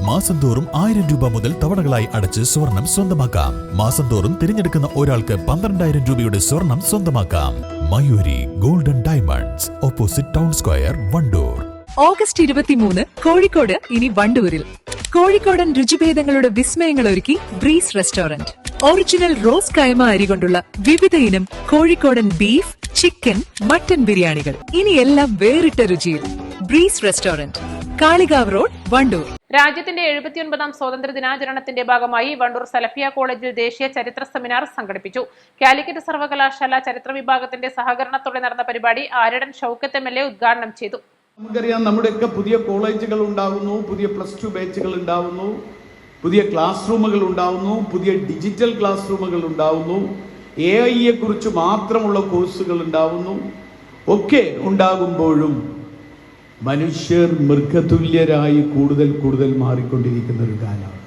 മാസം തോറും 1000 രൂപ മുതൽ തവണകളായി അടച്ച് സ്വർണം സ്വന്തമാക്കാം. മാസം തോറും തിരഞ്ഞെടുക്കുന്ന ഒരാൾക്ക് 12,000 രൂപയുടെ സ്വർണം സ്വന്തമാക്കാം. Mayuri golden diamonds, opposite town square, Wandoor. August 23 Kozhikode ഇനി വണ്ടൂരിൽ. കോഴിക്കോടൻ രുചിഭേദങ്ങളുടെ വിസ്മയങ്ങൾ ഒരുക്കി ബ്രീസ് റെസ്റ്റോറന്റ്. ഒറിജിനൽ റോസ് കൈമ അരി കൊണ്ടുള്ള വിവിധ ഇനം കോഴിക്കോടൻ ബീഫ്, ചിക്കൻ, മട്ടൻ ബിരിയാണികൾ. ഇനി എല്ലാം വേറിട്ട രുചിയിൽ. Breeze restaurant, Kalikavu road, Wandoor. രാജ്യത്തിന്റെ 79ാം സ്വാതന്ത്ര്യ ദിനാചരണത്തിന്റെ ഭാഗമായി വണ്ടൂർ സലഫിയ കോളേജിൽ ദേശീയ ചരിത്ര സെമിനാർ സംഘടിപ്പിച്ചു. കാലിക്കറ്റ് സർവകലാശാല ചരിത്ര വിഭാഗത്തിന്റെ സഹകരണത്തോടെ നടന്ന പരിപാടി ആര്യടൻ ഷൗക്കത്ത് MLA ഉദ്ഘാടനം ചെയ്തു. നമുക്കറിയാം, നമ്മുടെയൊക്കെ പുതിയ കോളേജുകൾ ഉണ്ടാകുന്നു, പുതിയ +2 ബാച്ചുകൾ ഉണ്ടാവുന്നു, പുതിയ ക്ലാസ് റൂമുകൾ ഉണ്ടാവുന്നു, പുതിയ ഡിജിറ്റൽ ക്ലാസ് റൂമുകൾ ഉണ്ടാവുന്നു, AI കുറിച്ച് മാത്രമുള്ള കോഴ്സുകൾ ഉണ്ടാവുന്നു. ഒക്കെ ഉണ്ടാകുമ്പോഴും മനുഷ്യർ മൃഗതുല്യരായി കൂടുതൽ മാറിക്കൊണ്ടിരിക്കുന്ന ഒരു കാലമാണ്.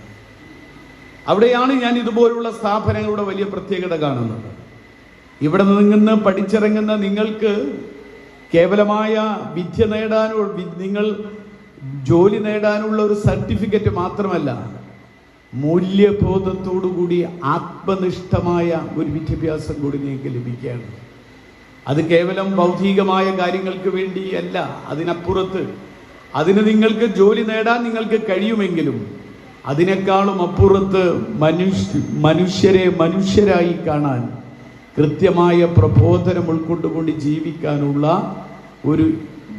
അവിടെയാണ് ഞാൻ ഇതുപോലുള്ള സ്ഥാപനങ്ങളുടെ വലിയ പ്രത്യേകത കാണുന്നത്. ഇവിടെ നിന്ന് പഠിച്ചിറങ്ങുന്ന നിങ്ങൾക്ക് കേവലമായ വിദ്യ നേടാനോ നിങ്ങൾ ജോലി നേടാനുള്ള ഒരു സർട്ടിഫിക്കറ്റ് മാത്രമല്ല, മൂല്യബോധത്തോടുകൂടി ആത്മനിഷ്ഠമായ ഒരു വിദ്യാഭ്യാസം കൂടി നിങ്ങൾക്ക് ലഭിക്കുകയാണ്. അത് കേവലം ഭൗതികമായ കാര്യങ്ങൾക്ക് വേണ്ടിയല്ല, അതിനപ്പുറത്ത് അതിന് നിങ്ങൾക്ക് ജോലി നേടാൻ നിങ്ങൾക്ക് കഴിയുമെങ്കിലും അതിനേക്കാളും അപ്പുറത്ത് മനുഷ്യരെ മനുഷ്യരായി കാണാൻ കൃത്യമായ പ്രബോധനം ഉൾക്കൊണ്ടുകൊണ്ട് ജീവിക്കാനുള്ള ഒരു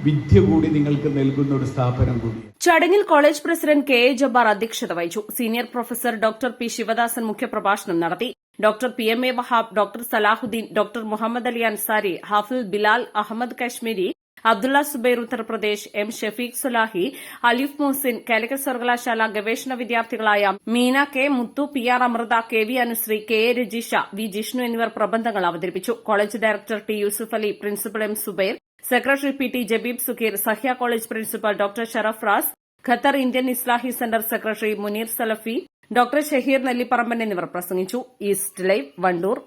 വിദ്യ കൂടി നിങ്ങൾക്ക് നൽകുന്ന ഒരു സ്ഥാപനം കൂടി. ചടങ്ങിൽ കോളേജ് പ്രസിഡന്റ് KA ജബ്ബാർ അധ്യക്ഷത വഹിച്ചു. Senior professor doctor P Sivadasan മുഖ്യപ്രഭാഷണം നടത്തി. Doctor PMA Wahab, doctor Salahuddin, doctor Muhammad Ali Ansari, Hafil Bilal Ahmed Kashmiri, Abdulla Zubair Uttar Pradesh, M Shafeeq Sulahi, അലിഫ് മുഹസിൻ, കാലിക്കറ്റ് സർവകലാശാല ഗവേഷണ വിദ്യാർത്ഥികളായ മീന K, മുത്തു, PR Amrita, KV Anusree, KA Rajisha, V Jishnu എന്നിവർ പ്രബന്ധങ്ങൾ അവതരിപ്പിച്ചു. College director T Yusuf Ali, principal M Subair, secretary PT Jabeeb Sukheer, Sahya college principal doctor Sharaf Raz, Qatar Indian Islahi centre secretary Muneer Salafi, doctor Shaheer Nellipparamban എന്നിവർ പ്രസംഗിച്ചു. East live, Wandoor.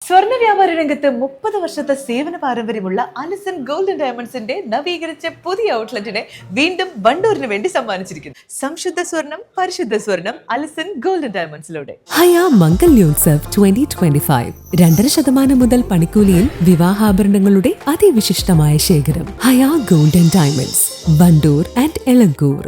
സ്വർണ്ണ വ്യാപാര രംഗത്ത് 30 വർഷത്തെ സേവന പാരമ്പര്യമുള്ള അലിസൺ ഗോൾഡൻ ഡയമണ്ട്സിന്റെ നവീകരിച്ച പുതിയ ഔട്ട്ലെറ്റിനെ വീണ്ടും വണ്ടൂരിന് വേണ്ടി സമ്മാനിച്ചിരിക്കുന്നു. സംശുദ്ധ സ്വർണം, പരിശുദ്ധ സ്വർണം, അലിസൺ ഗോൾഡൻ ഡയമണ്ട്സിലൂടെ. ഹയ മംഗല്യോത്സവ് 2025 2.5% മുതൽ പണിക്കൂലിയിൽ വിവാഹാഭരണങ്ങളുടെ അതിവിശിഷ്ടമായ ശേഖരം. ഹയ golden diamonds, Wandoor and Elankur.